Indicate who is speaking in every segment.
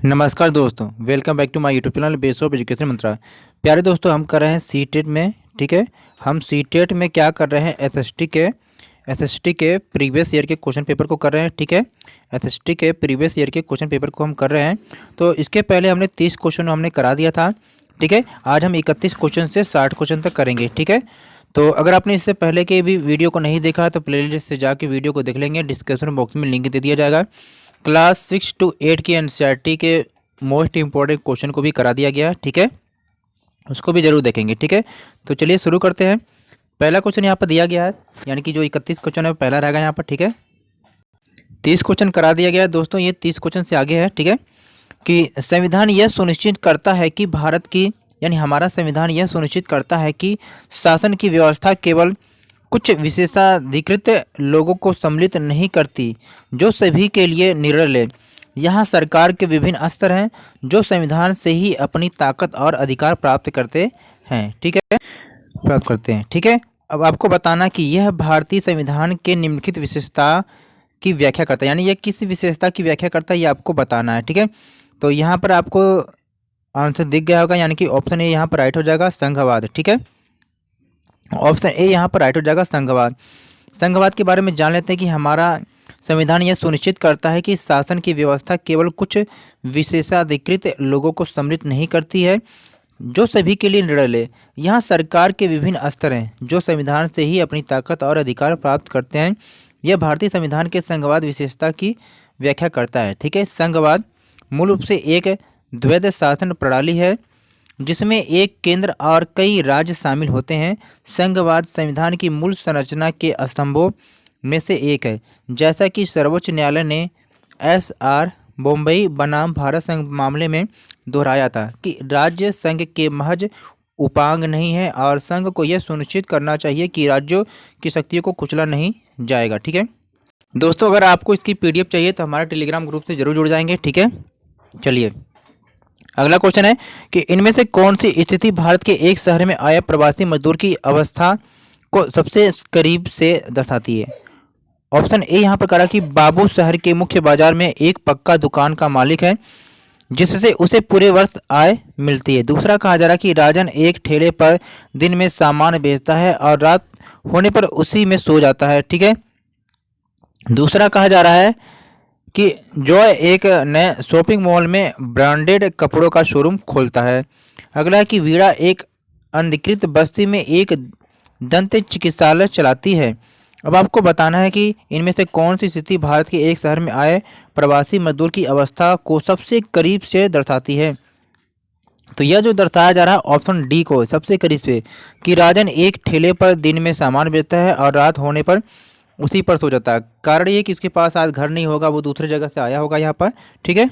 Speaker 1: नमस्कार दोस्तों, welcome back to my YouTube channel base of education Mantra. प्यारे दोस्तों, हम कर रहे हैं सीटेट में। ठीक है, हम सीटेट में क्या कर रहे हैं, एसएसटी के प्रीवियस ईयर के क्वेश्चन पेपर को कर रहे हैं। ठीक है, एसएसटी के प्रीवियस ईयर के क्वेश्चन पेपर को हम कर रहे हैं। तो इसके पहले हमने 30 क्वेश्चन हमने करा दिया था। ठीक है, आज हम 31 क्वेश्चन से 60 क्वेश्चन तक करेंगे। ठीक है, तो अगर आपने इससे पहले के भी वीडियो को नहीं देखा तो प्लेलिस्ट से जाके वीडियो को देख लेंगे, डिस्क्रिप्शन बॉक्स में लिंक दे दिया जाएगा। क्लास 6 to 8 की एनसीईआरटी के मोस्ट इंपॉर्टेंट क्वेश्चन को भी करा दिया गया। ठीक है, उसको भी जरूर देखेंगे। ठीक है, तो चलिए शुरू करते हैं। पहला क्वेश्चन यहाँ पर दिया गया है, यानी कि जो 31 क्वेश्चन है पहला रहेगा यहाँ पर। ठीक है, 30 क्वेश्चन करा दिया गया है दोस्तों, ये 30 क्वेश्चन से आगे है। ठीक है, कि संविधान यह सुनिश्चित करता है कि भारत की यानी हमारा संविधान यह सुनिश्चित करता है कि शासन की व्यवस्था केवल कुछ विशेषाधिकृत लोगों को सम्मिलित नहीं करती, जो सभी के लिए निर्णय है। यहाँ सरकार के विभिन्न स्तर हैं जो संविधान से ही अपनी ताकत और अधिकार प्राप्त करते हैं। ठीक है, प्राप्त करते हैं। ठीक है, अब आपको बताना कि यह भारतीय संविधान के निम्नलिखित विशेषता की व्याख्या करता है, यानी यह किस विशेषता की व्याख्या करता है ये आपको बताना है। ठीक है, तो यहाँ पर आपको आंसर दिख गया होगा, यानी कि ऑप्शन ए यहाँ पर राइट हो जाएगा, संघवाद। ठीक है, ऑप्शन ए यहाँ पर राइट हो जाएगा, संघवाद। संघवाद के बारे में जान लेते हैं कि हमारा संविधान यह सुनिश्चित करता है कि शासन की व्यवस्था केवल कुछ विशेषाधिकृत लोगों को सम्मिलित नहीं करती है, जो सभी के लिए निर्णय ले। यहाँ सरकार के विभिन्न स्तर हैं जो संविधान से ही अपनी ताकत और अधिकार प्राप्त करते हैं। यह भारतीय संविधान के संघवाद विशेषता की व्याख्या करता है। ठीक है, संघवाद मूल रूप से एक द्वैध शासन प्रणाली है जिसमें एक केंद्र और कई राज्य शामिल होते हैं। संघवाद संविधान की मूल संरचना के स्तंभों में से एक है, जैसा कि सर्वोच्च न्यायालय ने एसआर बॉम्बई बनाम भारत संघ मामले में दोहराया था कि राज्य संघ के महज उपांग नहीं है और संघ को यह सुनिश्चित करना चाहिए कि राज्यों की शक्तियों को कुचला नहीं जाएगा। ठीक है दोस्तों, अगर आपको इसकी पीडीएफ चाहिए तो हमारे टेलीग्राम ग्रुप से जरूर जुड़ जाएंगे। ठीक है, चलिए अगला क्वेश्चन है कि इनमें से कौन सी स्थिति भारत के एक शहर में आए प्रवासी मजदूर की अवस्था को सबसे करीब से दर्शाती है। ऑप्शन ए यहाँ पर करा कि बाबू शहर के मुख्य बाजार में एक पक्का दुकान का मालिक है जिससे उसे पूरे वर्ष आय मिलती है। दूसरा कहा जा रहा है कि राजन एक ठेले पर दिन में सामान बेचता है और रात होने पर उसी में सो जाता है। ठीक है, दूसरा कहा जा रहा है कि जॉय एक नए शॉपिंग मॉल में ब्रांडेड कपड़ों का शोरूम खोलता है। अगला है कि वीणा एक अनधिकृत बस्ती में एक दंत चिकित्सालय चलाती है। अब आपको बताना है कि इनमें से कौन सी स्थिति भारत के एक शहर में आए प्रवासी मजदूर की अवस्था को सबसे करीब से दर्शाती है। तो यह जो दर्शाया जा रहा है ऑप्शन डी को सबसे करीब से, कि राजन एक ठेले पर दिन में सामान बेचता है और रात होने पर उसी पर सो जाता है। कारण ये कि उसके पास आज घर नहीं होगा, वो दूसरी जगह से आया होगा यहाँ पर। ठीक है,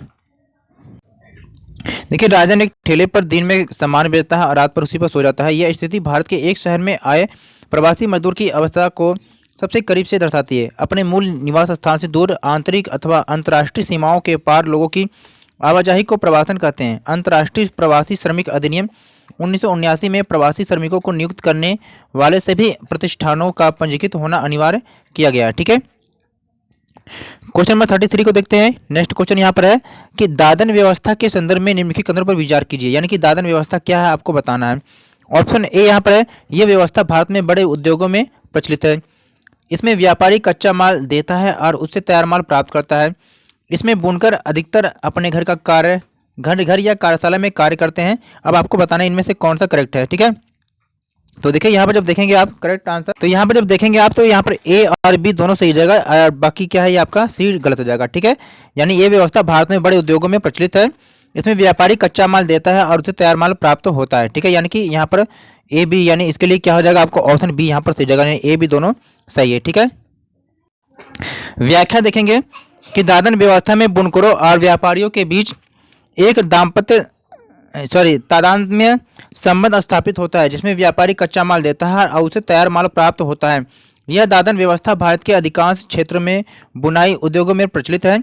Speaker 1: देखिए राजन एक ठेले पर दिन में सामान बेचता है और रात पर उसी पर सो जाता है। यह स्थिति भारत के एक शहर में आए प्रवासी मजदूर की अवस्था को सबसे करीब से दर्शाती है। अपने मूल निवास स्थान से दूर आंतरिक अथवा अंतर्राष्ट्रीय सीमाओं के पार लोगों की आवाजाही को प्रवासन कहते हैं। अंतर्राष्ट्रीय प्रवासी श्रमिक अधिनियम 1979 में प्रवासी श्रमिकों को नियुक्त करने वाले सभी प्रतिष्ठानों का पंजीकृत होना अनिवार्य किया गया है। ठीक है, क्वेश्चन नंबर 33 को देखते हैं। नेक्स्ट क्वेश्चन यहाँ पर है कि दादन व्यवस्था के संदर्भ में निम्नलिखित कदरों पर विचार कीजिए, यानी कि दादन व्यवस्था क्या है आपको बताना है। ऑप्शन ए यहाँ पर है, यह व्यवस्था भारत में बड़े उद्योगों में प्रचलित है। इसमें व्यापारी कच्चा माल देता है और उससे तैयार माल प्राप्त करता है। इसमें बुनकर अधिकतर अपने घर का कार्य घर या कार्यशाला में कार्य करते हैं। अब आपको बताना है इनमें से कौन सा करेक्ट है। ठीक है, तो देखिए यहाँ पर जब देखेंगे आप करेक्ट आंसर, तो यहाँ पर जब देखेंगे आप तो यहाँ पर ए और बी दोनों सही हो जाएगा और बाकी क्या है ये आपका सी गलत हो जाएगा। ठीक है, यानी ये व्यवस्था भारत में बड़े उद्योगों में प्रचलित है। इसमें व्यापारी कच्चा माल देता है और उसे तैयार माल प्राप्त होता है। ठीक है, यानी कि यहाँ पर ए बी, यानी इसके लिए क्या हो जाएगा आपको ऑप्शन बी यहाँ पर सही जाएगा, यानी ए बी दोनों सही है। ठीक है, व्याख्या देखेंगे कि दादन व्यवस्था में बुनकरों और व्यापारियों के बीच एक तादात्म्य संबंध स्थापित होता है, जिसमें व्यापारी कच्चा माल देता है और उसे तैयार माल प्राप्त होता है। यह दादन व्यवस्था भारत के अधिकांश क्षेत्रों में बुनाई उद्योगों में प्रचलित है।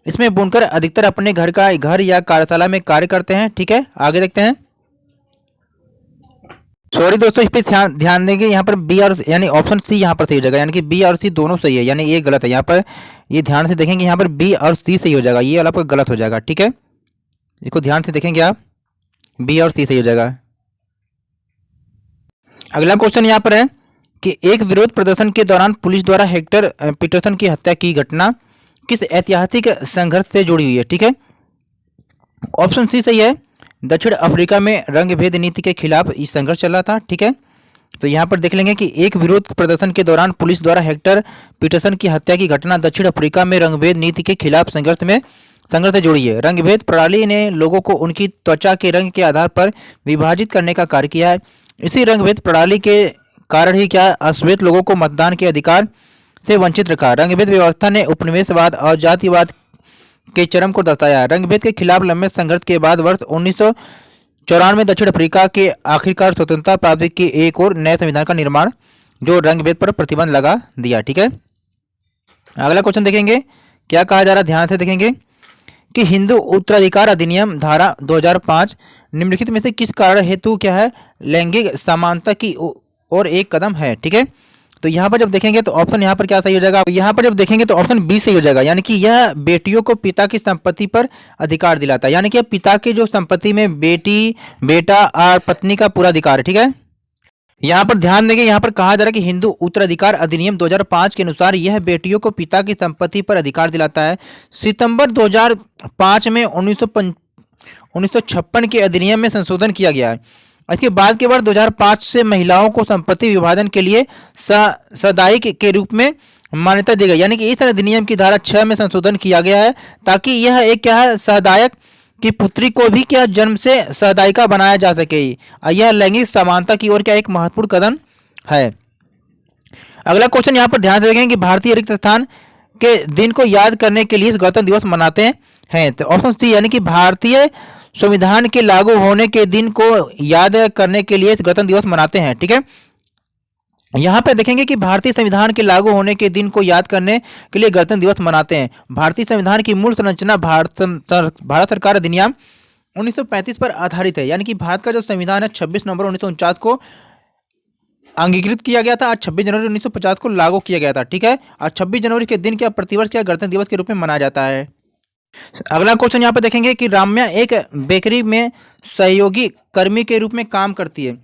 Speaker 1: इसमें बुनकर अधिकतर अपने घर या कार्यशाला में कार्य करते हैं। ठीक है, आगे देखते हैं। सॉरी दोस्तों, इस पर ध्यान देंगे, यहाँ पर बी और यानी ऑप्शन सी यहाँ पर सही हो जाएगा, यानी कि बी और सी दोनों सही है, यानी ये गलत है। यहाँ पर ये ध्यान से देखेंगे, यहाँ पर बी और सी सही हो जाएगा, ये वाला आपका गलत हो जाएगा। ठीक है, इसको ध्यान से देखेंगे आप, बी और सी सही हो जाएगा। अगला क्वेश्चन यहाँ पर है कि एक विरोध प्रदर्शन के दौरान पुलिस द्वारा हेक्टर पीटरसन की हत्या की घटना किस ऐतिहासिक संघर्ष से जुड़ी हुई है। ठीक है, ऑप्शन सी सही है। दक्षिण अफ्रीका में रंगभेद नीति के खिलाफ ये संघर्ष चल रहा था। ठीक है, तो यहाँ पर देख लेंगे कि एक विरोध प्रदर्शन के दौरान पुलिस द्वारा हेक्टर पीटरसन की हत्या की घटना दक्षिण अफ्रीका में रंगभेद नीति के खिलाफ संघर्ष से जुड़ी है। रंगभेद प्रणाली ने लोगों को उनकी त्वचा के रंग के आधार पर विभाजित करने का कार्य किया है। इसी रंगभेद प्रणाली के कारण ही क्या अश्वेत लोगों को मतदान के अधिकार से वंचित रखा। रंगभेद व्यवस्था ने उपनिवेशवाद और जातिवाद के चरम को दर्शाया। रंगभेद के खिलाफ लंबे संघर्ष के बाद वर्ष 1994 में दक्षिण अफ्रीका के आखिरकार स्वतंत्रता प्राप्ति के एक और नए संविधान का निर्माण जो रंगभेद पर प्रतिबंध लगा दिया। ठीक है, अगला क्वेश्चन देखेंगे क्या कहा जा रहा है, ध्यान से देखेंगे कि हिंदू उत्तराधिकार अधिनियम धारा 2005 निम्नलिखित में से किस कारण हेतु क्या है लैंगिक समानता की और एक कदम है। ठीक है, तो यहाँ पर जब देखेंगे तो ऑप्शन यहाँ पर क्या सही हो जाएगा, यहाँ पर जब देखेंगे तो ऑप्शन बी सही हो जाएगा, यानी कि यह बेटियों को पिता की संपत्ति पर अधिकार दिलाता है। यानी कि पिता की जो संपत्ति में बेटी, बेटा और पत्नी का पूरा अधिकार है। ठीक है, यहाँ पर ध्यान देंगे, यहाँ पर कहा जा रहा है कि हिंदू उत्तराधिकार अधिनियम 2005 के अनुसार यह बेटियों को पिता की संपत्ति पर अधिकार दिलाता है। सितंबर 2005 में 1956 के अधिनियम में संशोधन किया गया है। इसके बाद के वर्ष 2005 से महिलाओं को संपत्ति विभाजन के लिए सदायिक के रूप में मान्यता दी गई। यानी कि इस अधिनियम की धारा 6 में संशोधन किया गया है ताकि यह एक क्या है सहदायक की पुत्री को भी क्या जन्म से सहदायिका बनाया जा सके। यह लैंगिक समानता की ओर क्या एक महत्वपूर्ण कदम है। अगला क्वेश्चन यहाँ पर ध्यान से देखें कि भारतीय रिक्त स्थान के दिन को याद करने के लिए गणतंत्र दिवस मनाते हैं। तो ऑप्शन सी यानी कि भारतीय संविधान के लागू होने के दिन को याद करने के लिए गणतंत्र दिवस मनाते हैं। ठीक है, यहाँ पे देखेंगे कि भारतीय संविधान के लागू होने के दिन को याद करने के लिए गणतंत्र दिवस मनाते हैं। भारतीय संविधान की मूल संरचना भारत सरकार अधिनियम 1935 पर आधारित है। यानी कि भारत का जो संविधान है 26 नवंबर 1949 को अंगीकृत किया गया था और 26 जनवरी 1950 को लागू किया गया था। ठीक है, और 26 जनवरी के दिन क्या प्रतिवर्ष क्या गणतंत्र दिवस के रूप में मनाया जाता है। अगला क्वेश्चन यहाँ पे देखेंगे कि राम्या एक बेकरी में सहयोगी कर्मी के रूप में काम करती है।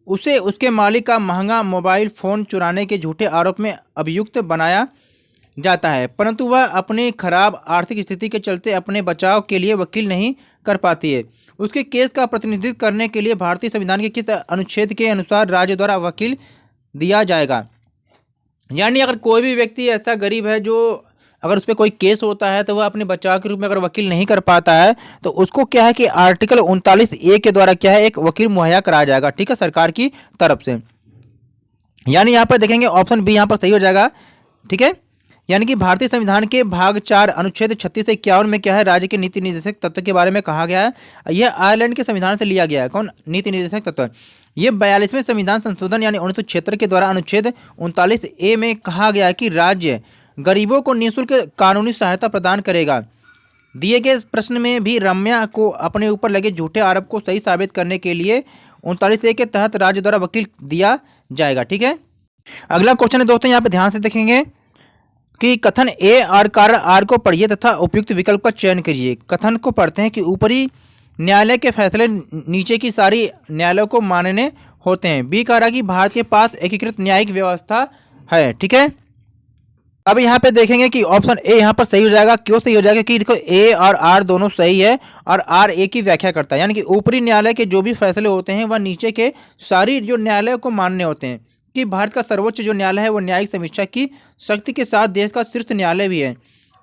Speaker 1: उसे उसके मालिक का महंगा मोबाइल फ़ोन चुराने के झूठे आरोप में अभियुक्त बनाया जाता है, परंतु वह अपनी खराब आर्थिक स्थिति के चलते अपने बचाव के लिए वकील नहीं कर पाती है। उसके केस का प्रतिनिधित्व करने के लिए भारतीय संविधान के किस अनुच्छेद के अनुसार राज्य द्वारा वकील दिया जाएगा। यानी अगर कोई भी व्यक्ति ऐसा गरीब है जो अगर उस पर कोई केस होता है तो वह अपने बचाव के रूप में अगर वकील नहीं कर पाता है तो उसको क्या है कि आर्टिकल 39A के द्वारा क्या है एक वकील मुहैया कराया जाएगा। ठीक है, सरकार की तरफ से। यानी यहाँ पर देखेंगे ऑप्शन बी यहाँ पर सही हो जाएगा। ठीक है, यानी कि भारतीय संविधान के भाग 4 अनुच्छेद 36 से 51 में क्या है राज्य के नीति निर्देशक तत्व के बारे में कहा गया है। यह आयरलैंड के संविधान से लिया गया है। कौन नीति निर्देशक तत्व, ये 42वें संविधान संशोधन यानी 1976 के द्वारा अनुच्छेद 39A में कहा गया है कि राज्य गरीबों को निःशुल्क कानूनी सहायता प्रदान करेगा। दिए गए प्रश्न में भी रम्या को अपने ऊपर लगे झूठे आरोप को सही साबित करने के लिए 39A के तहत राज्य द्वारा वकील दिया जाएगा। ठीक है, अगला क्वेश्चन है दोस्तों, यहाँ पे ध्यान से देखेंगे कि कथन ए और कारण आर को पढ़िए तथा उपयुक्त विकल्प का चयन कीजिए। कथन को पढ़ते हैं कि ऊपरी न्यायालय के फैसले नीचे की सारी न्यायालयों को मानने होते हैं। बी कह रहा कि भारत के पास एकीकृत न्यायिक व्यवस्था है। ठीक है, अब यहाँ पे देखेंगे कि ऑप्शन ए यहाँ पर सही हो जाएगा। क्यों सही हो जाएगा कि देखो ए और आर दोनों सही है और आर ए की व्याख्या करता है। यानी कि ऊपरी न्यायालय के जो भी फैसले होते हैं वह नीचे के सारी जो न्यायालयों को मानने होते हैं। कि भारत का सर्वोच्च जो न्यायालय है वो न्यायिक समीक्षा की शक्ति के साथ देश का शीर्ष न्यायालय भी है।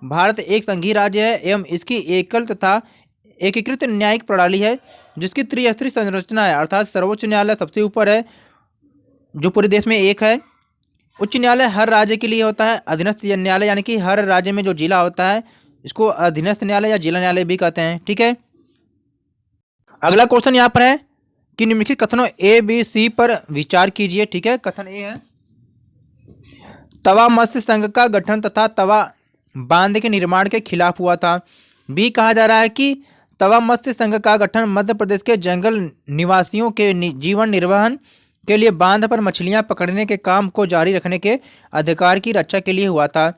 Speaker 1: भारत एक संघीय राज्य है एवं इसकी एकल तथा एकीकृत न्यायिक प्रणाली है जिसकी त्रिस्तरीय संरचना है, अर्थात सर्वोच्च न्यायालय सबसे ऊपर है जो पूरे देश में एक है। उच्च न्यायालय हर राज्य के लिए होता है। अधीनस्थ न्यायालय यानी कि हर राज्य में जो जिला होता है इसको अधीनस्थ न्यायालय या जिला न्यायालय भी कहते हैं। ठीक है, अगला क्वेश्चन यहाँ पर है कि निम्नलिखित कथनों ए बी सी पर विचार कीजिए। ठीक है, कथन ए है तवा मत्स्य संघ का गठन तथा तवा बांध के निर्माण के खिलाफ हुआ था। बी कहा जा रहा है कि तवा मत्स्य संघ का गठन मध्य प्रदेश के जंगल निवासियों के जीवन निर्वहन के लिए बांध पर मछलियां पकड़ने के काम को जारी रखने के अधिकार की रक्षा के लिए हुआ था।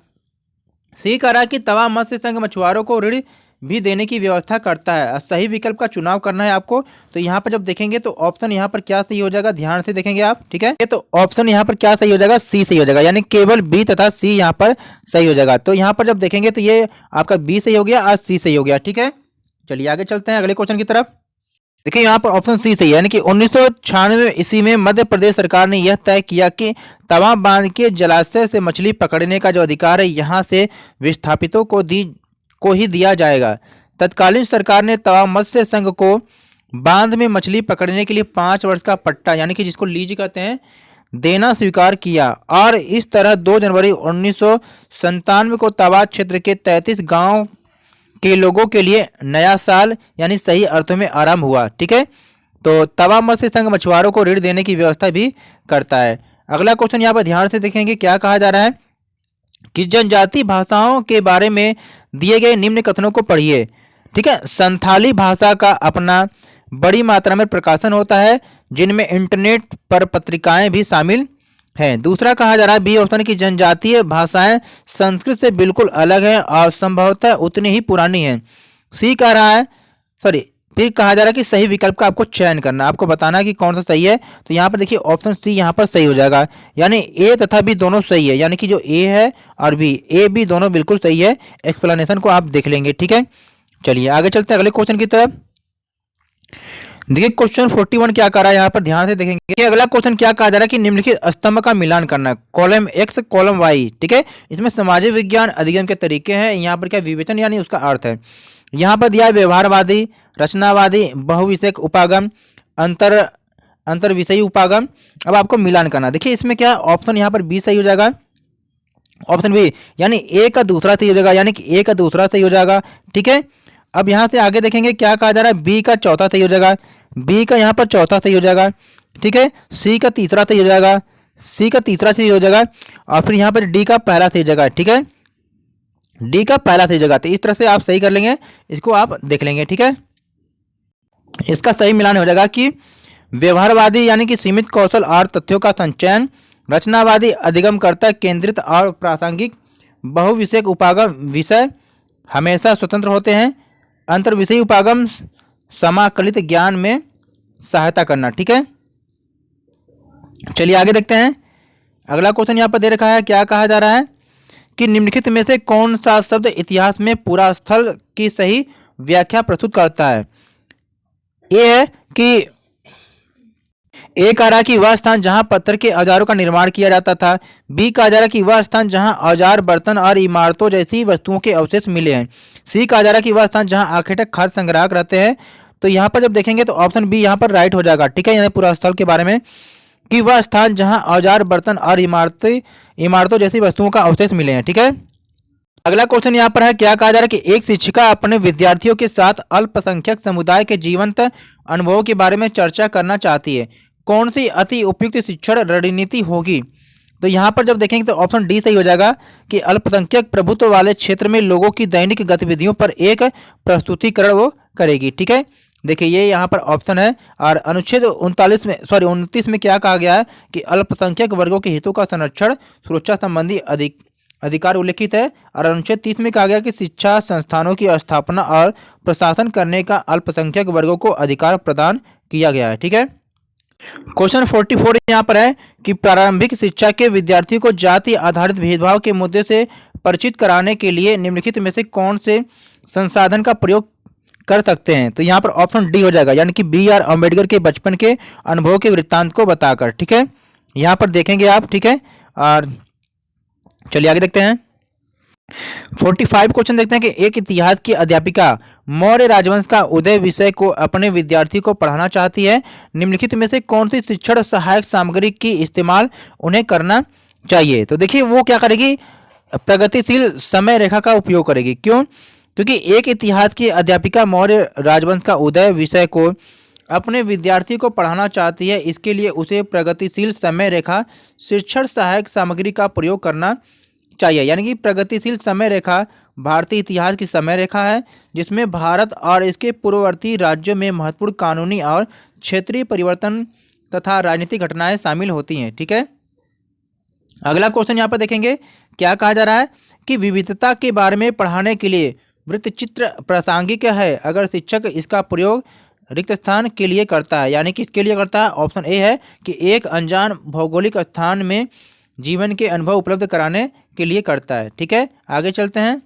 Speaker 1: सी कह रहा है कि तवा मत्स्य संघ मछुआरों को ऋण भी देने की व्यवस्था करता है। सही विकल्प का चुनाव करना है आपको। तो यहाँ पर जब देखेंगे तो ऑप्शन यहाँ पर क्या सही हो जाएगा, ध्यान से देखेंगे आप, ठीक है। तो ऑप्शन यहाँ पर क्या सही हो जाएगा, सी सही हो जाएगा, यानी केवल बी तथा सी यहाँ पर सही हो जाएगा। तो यहाँ पर जब देखेंगे तो ये आपका बी सही हो गया और सी सही हो गया, ठीक है। चलिए आगे चलते हैं अगले क्वेश्चन की तरफ। देखिए यहाँ पर ऑप्शन सी सही है, यानी कि 1996 ईस्वी में मध्य प्रदेश सरकार ने यह तय किया कि तवा बांध के जलाशय से मछली पकड़ने का जो अधिकार है यहाँ से विस्थापितों को ही दिया जाएगा। तत्कालीन सरकार ने तवा मत्स्य संघ को बांध में मछली पकड़ने के लिए 5 वर्ष का पट्टा, यानी कि जिसको लीज कहते हैं, देना स्वीकार किया और इस तरह 2 जनवरी 1997 को तवा क्षेत्र के 33 गांव के लोगों के लिए नया साल यानी सही अर्थों में आरंभ हुआ, ठीक है। तो तवा मत्स्य संघ मछुआरों को ऋण देने की व्यवस्था भी करता है। अगला क्वेश्चन यहाँ पर ध्यान से देखेंगे, क्या कहा जा रहा है कि जनजाति भाषाओं के बारे में दिए गए निम्न कथनों को पढ़िए, ठीक है। संथाली भाषा का अपना बड़ी मात्रा में प्रकाशन होता है, जिनमें इंटरनेट पर पत्रिकाएं भी शामिल हैं। दूसरा कहा जा रहा है बी ऑप्शन की जनजातीय भाषाएं संस्कृत से बिल्कुल अलग है और संभवतः उतनी ही पुरानी है। सी कह रहा है, सॉरी, फिर कहा जा रहा है कि सही विकल्प का आपको चयन करना, आपको बताना है कि कौन सा सही है। तो यहाँ पर देखिए ऑप्शन सी यहाँ पर सही हो जाएगा, यानी ए तथा बी दोनों सही है, यानी कि जो ए है और बी, ए बी दोनों बिल्कुल सही है। एक्सप्लेनेशन को आप देख लेंगे, ठीक है। चलिए आगे चलते हैं अगले क्वेश्चन की तरफ। देखिए क्वेश्चन 41 क्या कर रहा है, यहाँ पर ध्यान से देखेंगे कि अगला क्वेश्चन क्या कहा जा रहा है कि निम्नलिखित स्तंभ का मिलान करना, कॉलम एक्स कॉलम वाई, ठीक है। इसमें सामाजिक विज्ञान अधिगम के तरीके हैं, यहाँ पर क्या विवेचन यानी उसका अर्थ है। यहाँ पर दिया है व्यवहारवादी, रचनावादी, बहुविषयक उपागम, अंतर विषयी उपागम। अब आपको मिलान करना, देखिए इसमें क्या ऑप्शन यहाँ पर बी सही हो जाएगा, ऑप्शन बी, यानी ए का दूसरा सही हो जाएगा, यानी कि ए का दूसरा सही हो जाएगा, ठीक है। अब यहाँ से आगे देखेंगे क्या कहा जा रहा है, बी का चौथा सही हो जाएगा, बी का यहाँ पर चौथा सही हो जाएगा, ठीक है। सी का तीसरा सही हो जाएगा, सी का तीसरा सही हो जाएगा और फिर यहाँ पर डी का पहला सही जगह, ठीक है, डी का पहला सही जगह। तो इस तरह से आप सही कर लेंगे, इसको आप देख लेंगे, ठीक है। इसका सही मिलान हो जाएगा कि व्यवहारवादी यानी कि सीमित कौशल और तथ्यों का संचयन, रचनावादी अधिगमकर्ता केंद्रित और प्रासंगिक, बहुविषयक उपागम विषय हमेशा स्वतंत्र होते हैं, अंतर्विषयी उपागम समाकलित ज्ञान में सहायता करना, ठीक है। चलिए आगे देखते हैं अगला क्वेश्चन यहाँ पर दे रखा है, क्या कहा जा रहा है कि निम्नलिखित में से कौन सा शब्द इतिहास में पूरा स्थल की सही व्याख्या प्रस्तुत करता है। ये है कि ए कह रहा है कि वह स्थान जहां पत्थर के औजारों का निर्माण किया जाता था, बी कहा जा रहा है कि वह स्थान जहां औजार बर्तन और इमारतों जैसी वस्तुओं के अवशेष मिले हैं, सी कहा जा रहा है कि वह स्थान जहां आखेटक खाद्य संग्राहक रहते हैं। तो यहाँ पर जब देखेंगे तो ऑप्शन बी यहाँ पर राइट हो जाएगा, ठीक है, यानी पूरा स्थल के बारे में कि वह स्थान जहां औजार बर्तन और इमारतों जैसी वस्तुओं का अवशेष मिले हैं, ठीक है। अगला क्वेश्चन यहाँ पर है, क्या कहा जा रहा है कि एक शिक्षिका अपने विद्यार्थियों के साथ अल्पसंख्यक समुदाय के जीवंत अनुभवों के बारे में चर्चा करना चाहती है, कौन सी अति उपयुक्त शिक्षण रणनीति होगी। तो यहाँ पर जब देखेंगे तो ऑप्शन डी सही हो जाएगा कि अल्पसंख्यक प्रभुत्व वाले क्षेत्र में लोगों की दैनिक गतिविधियों पर एक प्रस्तुतिकरण वो करेगी, ठीक है। देखिए ये यहाँ पर ऑप्शन है और अनुच्छेद 29 में क्या कहा गया है कि अल्पसंख्यक वर्गों के हितों का संरक्षण सुरक्षा संबंधी अधिकार उल्लेखित है और अनुच्छेद 30 में कहा गया कि शिक्षा संस्थानों की स्थापना और प्रशासन करने का अल्पसंख्यक वर्गों को अधिकार प्रदान किया गया है, ठीक है। क्वेश्चन 44 यहाँ पर है कि प्रारंभिक शिक्षा के विद्यार्थियों को जाति आधारित भेदभाव के मुद्दे से परिचित कराने के लिए निम्नलिखित में से कौन से संसाधन का प्रयोग कर सकते हैं। तो यहाँ पर ऑप्शन डी हो जाएगा, यानी कि बी आर अम्बेडकर के बचपन के अनुभव के वृत्तांत को बताकर, ठीक है। यहाँ पर देखेंगे आप, ठीक है। और चलिए आगे देखते हैं 45 क्वेश्चन देखते हैं कि एक इतिहास की अध्यापिका मौर्य राजवंश का उदय विषय को अपने विद्यार्थी को पढ़ाना चाहती है, निम्नलिखित में से कौन सी शिक्षण सहायक सामग्री की इस्तेमाल उन्हें करना चाहिए। तो देखिए वो क्या करेगी, प्रगतिशील समय रेखा का उपयोग करेगी। क्यों? क्योंकि एक इतिहास की अध्यापिका मौर्य राजवंश का उदय विषय को अपने विद्यार्थी को पढ़ाना चाहती है, इसके लिए उसे प्रगतिशील समय रेखा शिक्षण सहायक सामग्री का प्रयोग करना चाहिए। यानी कि प्रगतिशील समय रेखा भारतीय इतिहास की समय रेखा है जिसमें भारत और इसके पूर्ववर्ती राज्यों में महत्वपूर्ण कानूनी और क्षेत्रीय परिवर्तन तथा राजनीतिक घटनाएं शामिल होती हैं, ठीक है। अगला क्वेश्चन यहाँ पर देखेंगे, क्या कहा जा रहा है कि विविधता के बारे में पढ़ाने के लिए वृत्तचित्र प्रासंगिक है अगर शिक्षक इसका प्रयोग रिक्त स्थान के लिए करता है, यानी कि इसके लिए करता है। ऑप्शन ए है कि एक अनजान भौगोलिक स्थान में जीवन के अनुभव उपलब्ध कराने के लिए करता है। ठीक है, आगे चलते हैं।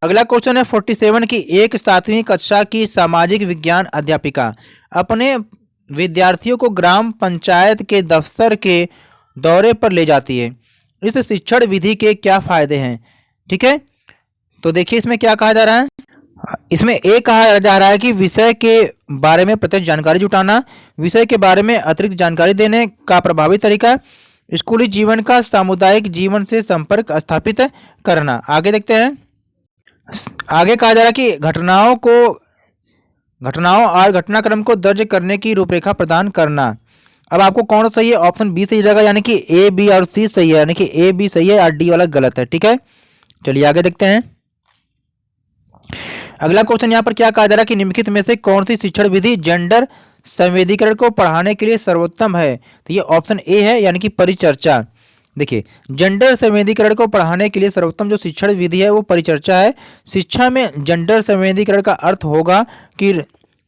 Speaker 1: अगला क्वेश्चन है 47 की एक 7वीं कक्षा की सामाजिक विज्ञान अध्यापिका अपने विद्यार्थियों को ग्राम पंचायत के दफ्तर के दौरे पर ले जाती है। इस शिक्षण विधि के क्या फायदे हैं? ठीक है, तो देखिए इसमें क्या कहा जा रहा है। इसमें एक कहा जा रहा है कि विषय के बारे में प्रत्यक्ष जानकारी जुटाना, विषय के बारे में अतिरिक्त जानकारी देने का प्रभावी तरीका, स्कूली जीवन का सामुदायिक जीवन से संपर्क स्थापित करना। आगे देखते हैं। आगे कहा जा रहा है कि घटनाओं और घटनाक्रम को दर्ज करने की रूपरेखा प्रदान करना। अब आपको कौन सही है? ऑप्शन बी सही हो जाएगा, यानी कि ए, बी और सी सही है, यानी कि ए, बी सही है और डी वाला गलत है। ठीक है, चलिए आगे देखते हैं। अगला क्वेश्चन यहाँ पर क्या कहा जा रहा है कि निम्नलिखित में से कौन सी शिक्षण विधि जेंडर संवेदीकरण को पढ़ाने के लिए सर्वोत्तम है? तो ये ऑप्शन ए है, यानी कि परिचर्चा। देखिए, जेंडर संवेदीकरण को पढ़ाने के लिए सर्वोत्तम जो शिक्षण विधि है वो परिचर्चा है। शिक्षा में जेंडर संवेदीकरण का अर्थ होगा कि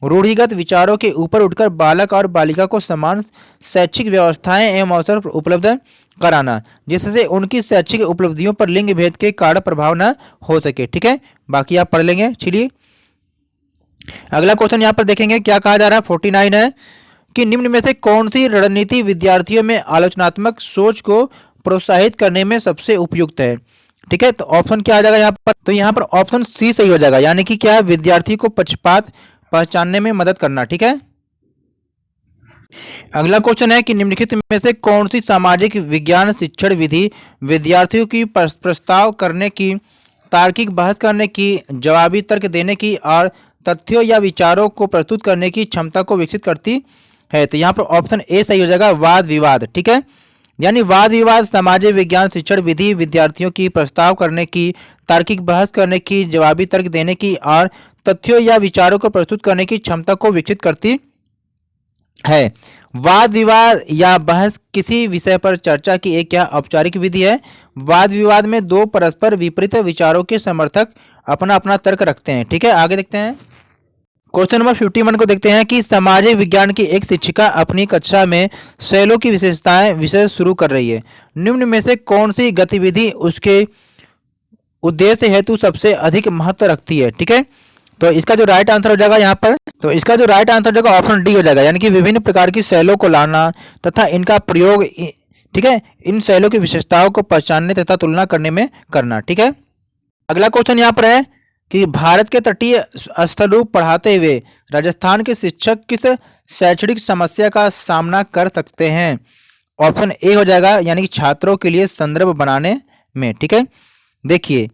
Speaker 1: रूढ़िगत विचारों के ऊपर उठकर बालक और बालिका को समान शैक्षिक व्यवस्थाएं एवं अवसर उपलब्ध कराना, जिससे उनकी शैक्षिक उपलब्धियों पर लिंग भेद के कारण प्रभाव न हो सके। ठीक है, बाकी आप पढ़ लेंगे। चलिए अगला क्वेश्चन यहाँ पर देखेंगे क्या कहा जा रहा है। 49 है कि निम्न में से कौन सी रणनीति विद्यार्थियों में आलोचनात्मक सोच को प्रोत्साहित करने में सबसे उपयुक्त है? ठीक है, तो ऑप्शन क्या आ जाएगा यहाँ पर? तो यहाँ पर ऑप्शन सी सही हो जाएगा, यानी कि क्या है, विद्यार्थी को पक्षपात पहचानने में मदद करना। ठीक है, अगला क्वेश्चन है कि निम्नलिखित में से कौन सी सामाजिक विज्ञान शिक्षण विधि विद्यार्थियों की प्रस्ताव करने की, तार्किक बहस करने की, जवाबी तर्क देने की और तथ्यों या विचारों को प्रस्तुत करने की क्षमता को विकसित करती है? तो यहाँ पर ऑप्शन ए सही हो जाएगा, वाद विवाद। ठीक है, यानी वाद विवाद सामाजिक विज्ञान शिक्षण विधि विद्यार्थियों की प्रस्ताव करने की, तार्किक बहस करने की, जवाबी तर्क देने की और तथ्यों या विचारों को प्रस्तुत करने की क्षमता को विकसित करती है। वाद विवाद या बहस किसी विषय पर चर्चा की एक क्या औपचारिक विधि है। वाद विवाद में दो परस्पर विपरीत विचारों के समर्थक अपना अपना तर्क रखते हैं। ठीक है, आगे देखते हैं। क्वेश्चन नंबर 51 को देखते हैं कि सामाजिक विज्ञान की एक शिक्षिका अपनी कक्षा में शैलों की विशेषताएं विषय शुरू कर रही है। निम्न में से कौन सी गतिविधि उसके उद्देश्य हेतु सबसे अधिक महत्व रखती है? ठीक है, तो इसका जो राइट आंसर हो जाएगा यहाँ पर, तो इसका जो राइट आंसर हो जाएगा ऑप्शन डी हो जाएगा, यानी कि विभिन्न प्रकार की शैलों को लाना तथा इनका प्रयोग, ठीक है, इन शैलों की विशेषताओं को पहचानने तथा तुलना करने में करना। ठीक है, अगला क्वेश्चन यहाँ पर है कि भारत के तटीय स्थल रूप पढ़ाते हुए राजस्थान के शिक्षक किस शैक्षणिक समस्या का सामना कर सकते हैं? ऑप्शन ए हो जाएगा, यानी कि छात्रों के लिए संदर्भ बनाने में। ठीक है, देखिए,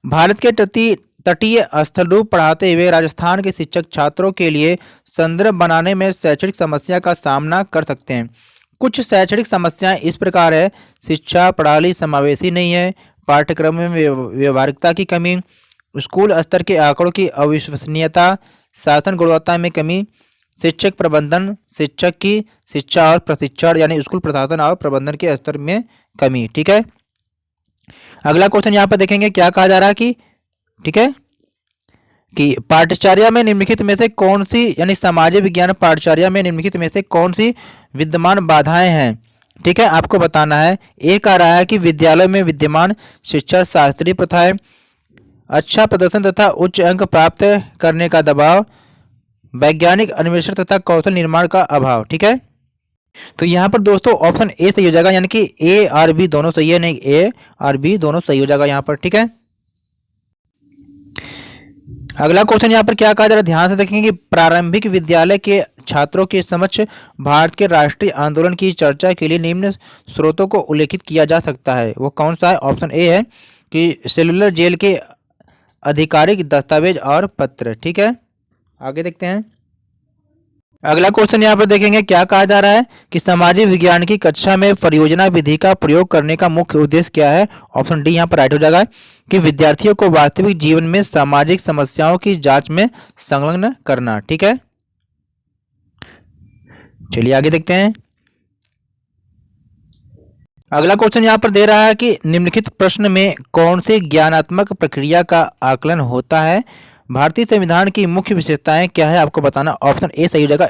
Speaker 1: भारत के तटीय स्थल रूप पढ़ाते हुए राजस्थान के शिक्षक छात्रों के लिए संदर्भ बनाने में शैक्षणिक समस्या का सामना कर सकते हैं। कुछ शैक्षणिक समस्याएं इस प्रकार है: शिक्षा प्रणाली समावेशी नहीं है, पाठ्यक्रम में व्यवहारिकता की कमी, स्कूल स्तर के आंकड़ों की अविश्वसनीयता, शासन गुणवत्ता में कमी, शिक्षक प्रबंधन, शिक्षक की शिक्षा और प्रशिक्षण यानी स्कूल प्रशासन और प्रबंधन के स्तर में कमी। ठीक है, अगला क्वेश्चन यहाँ पर देखेंगे क्या कहा जा रहा है कि, ठीक है, कि पाठ्यचर्या में निम्नलिखित में से कौन सी, यानी सामाजिक विज्ञान पाठ्यचर्या में निम्नलिखित में से कौन सी विद्यमान बाधाएं हैं? ठीक है, आपको बताना है। एक आ रहा है कि विद्यालय में विद्यमान शिक्षा शास्त्रीय प्रथाएं, अच्छा प्रदर्शन तथा उच्च अंक प्राप्त करने का दबाव, वैज्ञानिक अन्वेषण तथा कौशल निर्माण का अभाव। ठीक है, तो यहाँ पर दोस्तों ऑप्शन ए सही हो जाएगा, यानी कि ए और बी दोनों सही है, नहीं ए और बी दोनों सही हो जाएगा यहाँ पर। ठीक है, अगला क्वेश्चन यहाँ पर क्या कहा जा रहा है, ध्यान से देखेंगे कि प्रारंभिक विद्यालय के छात्रों के समक्ष भारत के राष्ट्रीय आंदोलन की चर्चा के लिए निम्न स्रोतों को उल्लेखित किया जा सकता है। वो कौन सा है? ऑप्शन ए है कि सेलुलर जेल के आधिकारिक दस्तावेज और पत्र। ठीक है, आगे देखते हैं। अगला क्वेश्चन यहाँ पर देखेंगे क्या कहा जा रहा है कि सामाजिक विज्ञान की कक्षा में परियोजना विधि का प्रयोग करने का मुख्य उद्देश्य क्या है? ऑप्शन डी यहाँ पर राइट हो जाएगा कि विद्यार्थियों को वास्तविक जीवन में सामाजिक समस्याओं की जांच में संलग्न करना। ठीक है, चलिए आगे देखते हैं। अगला क्वेश्चन यहाँ पर दे रहा है कि निम्नलिखित प्रश्न में कौन सी ज्ञानात्मक प्रक्रिया का आकलन होता है? भारतीय संविधान की मुख्य विशेषताएं क्या है आपको बताना। ऑप्शन ए सही हो जाएगा,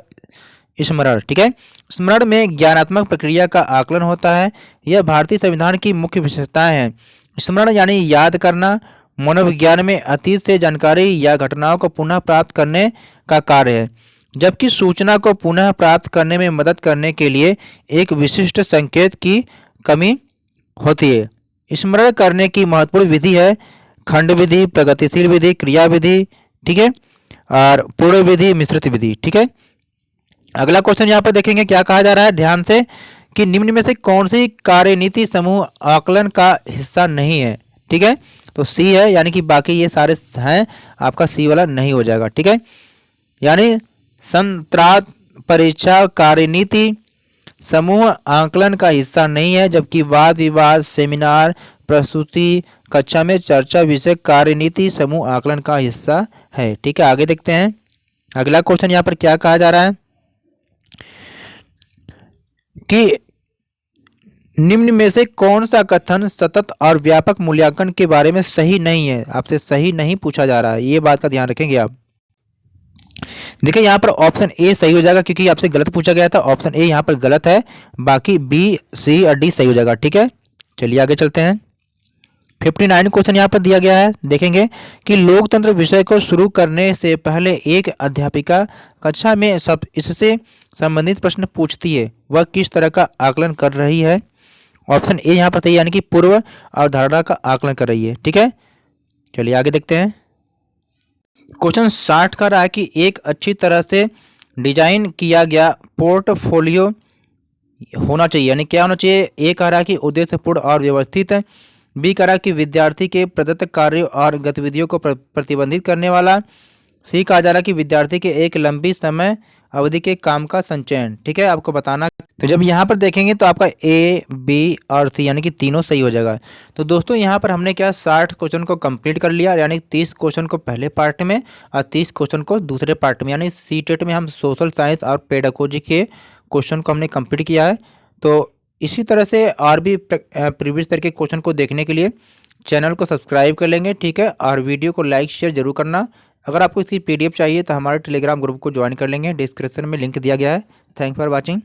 Speaker 1: स्मरण। ठीक है, स्मरण में ज्ञानात्मक प्रक्रिया का आकलन होता है। यह भारतीय संविधान की मुख्य विशेषताएं हैं। स्मरण यानी याद करना, मनोविज्ञान में अतीत से जानकारी या घटनाओं को पुनः प्राप्त करने का कार्य है, जबकि सूचना को पुनः प्राप्त करने में मदद करने के लिए एक विशिष्ट संकेत की कमी होती है। स्मरण करने की महत्वपूर्ण विधि है खंड विधि, प्रगतिशील विधि, क्रिया विधि, ठीक है, और पूर्ण विधि, मिश्रित विधि। ठीक है, अगला क्वेश्चन यहाँ पर देखेंगे क्या कहा जा रहा है ध्यान से, कि निम्न में से कौन सी कार्यनीति समूह आकलन का हिस्सा नहीं है। ठीक है, तो सी है, यानी कि बाकी ये सारे हैं, आपका सी वाला नहीं हो जाएगा। ठीक है, यानी संत्रात परीक्षा कार्यनीति समूह आकलन का हिस्सा नहीं है, जबकि वाद विवाद, सेमिनार, प्रस्तुति, कक्षा में चर्चा विषय कार्यनीति समूह आकलन का हिस्सा है। ठीक है, आगे देखते हैं अगला क्वेश्चन यहाँ पर क्या कहा जा रहा है, कि निम्न में से कौन सा कथन सतत और व्यापक मूल्यांकन के बारे में सही नहीं है। आपसे सही नहीं पूछा जा रहा है, ये बात का ध्यान रखेंगे आप। देखिए यहाँ पर ऑप्शन ए सही हो जाएगा, क्योंकि आपसे गलत पूछा गया था। ऑप्शन ए यहाँ पर गलत है, बाकी बी, सी और डी सही हो जाएगा। ठीक है, चलिए आगे चलते हैं। 59 क्वेश्चन यहाँ पर दिया गया है, देखेंगे कि लोकतंत्र विषय को शुरू करने से पहले एक अध्यापिका कक्षा में सब इससे संबंधित प्रश्न पूछती है, वह किस तरह का आकलन कर रही है। ऑप्शन ए यहाँ पर सही, यानी कि पूर्व अवधारणा का आकलन कर रही है। ठीक है, चलिए आगे देखते हैं। क्वेश्चन 60 का रहा है कि एक अच्छी तरह से डिजाइन किया गया पोर्टफोलियो होना चाहिए, यानी क्या होना चाहिए। ए कह रहा है कि उद्देश्यपूर्ण और व्यवस्थित, बी कह रहा है कि विद्यार्थी के प्रदत्त कार्यों और गतिविधियों को प्रतिबंधित करने वाला, सी कहा जा रहा है कि विद्यार्थी के एक लंबी समय अवधि के काम का संचयन। ठीक है, आपको बताना। तो जब यहाँ पर देखेंगे तो आपका ए, बी और सी यानी कि तीनों सही हो जाएगा। तो दोस्तों यहाँ पर हमने क्या 60 क्वेश्चन को कंप्लीट कर लिया, यानी 30 क्वेश्चन को पहले पार्ट में और 30 क्वेश्चन को दूसरे पार्ट में, यानी सीटेट में हम सोशल साइंस और पेडागोजी के क्वेश्चन को हमने कंप्लीट किया है। तो इसी तरह से और भी प्रीवियस तरह के क्वेश्चन को देखने के लिए चैनल को सब्सक्राइब कर लेंगे। ठीक है, और वीडियो को लाइक शेयर जरूर करना। अगर आपको इसकी PDF चाहिए तो हमारे टेलीग्राम ग्रुप को ज्वाइन कर लेंगे, डिस्क्रिप्शन में लिंक दिया गया है। Thank for watching.